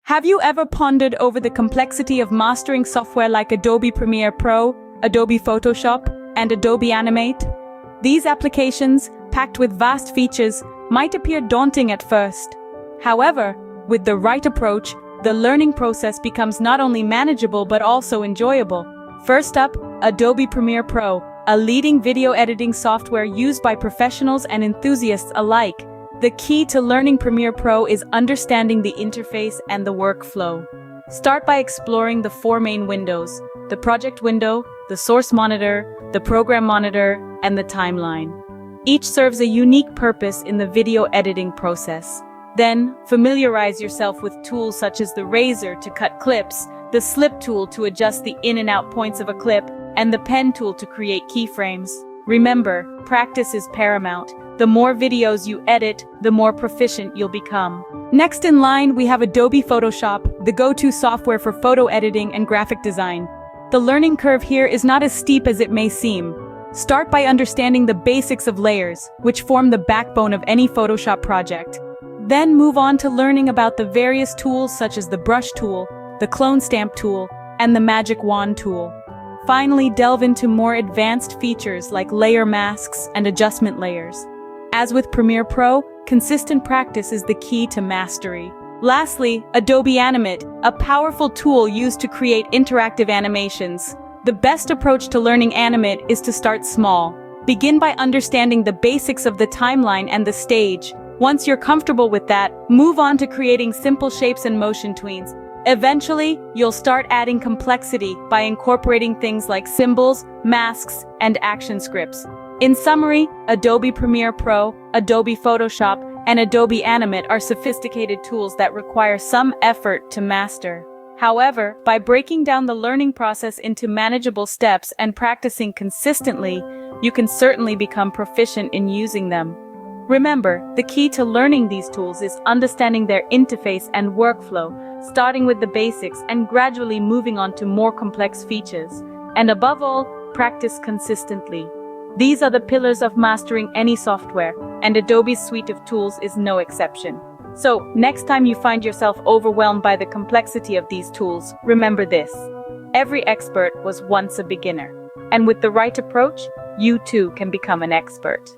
Have you ever pondered over the complexity of mastering software like Adobe Premiere Pro, Adobe Photoshop, and Adobe Animate? These applications, packed with vast features, might appear daunting at first. However, with the right approach, the learning process becomes not only manageable but also enjoyable. First up, Adobe Premiere Pro, a leading video editing software used by professionals and enthusiasts alike. The key to learning Premiere Pro is understanding the interface and the workflow. Start by exploring the four main windows: the project window, the source monitor, the program monitor, and the timeline. Each serves a unique purpose in the video editing process. Then, familiarize yourself with tools such as the razor to cut clips, the slip tool to adjust the in and out points of a clip, and the pen tool to create keyframes. Remember, practice is paramount. The more videos you edit, the more proficient you'll become. Next in line, we have Adobe Photoshop, the go-to software for photo editing and graphic design. The learning curve here is not as steep as it may seem. Start by understanding the basics of layers, which form the backbone of any Photoshop project. Then move on to learning about the various tools such as the brush tool, the clone stamp tool, and the magic wand tool. Finally, delve into more advanced features like layer masks and adjustment layers. As with Premiere Pro, consistent practice is the key to mastery. Lastly, Adobe Animate, a powerful tool used to create interactive animations. The best approach to learning Animate is to start small. Begin by understanding the basics of the timeline and the stage. Once you're comfortable with that, move on to creating simple shapes and motion tweens. Eventually, you'll start adding complexity by incorporating things like symbols, masks, and action scripts. In summary, Adobe Premiere Pro, Adobe Photoshop, and Adobe Animate are sophisticated tools that require some effort to master. However, by breaking down the learning process into manageable steps and practicing consistently, you can certainly become proficient in using them. Remember, the key to learning these tools is understanding their interface and workflow, starting with the basics and gradually moving on to more complex features. And above all, practice consistently. These are the pillars of mastering any software, and Adobe's suite of tools is no exception. So, next time you find yourself overwhelmed by the complexity of these tools, remember this: every expert was once a beginner. And with the right approach, you too can become an expert.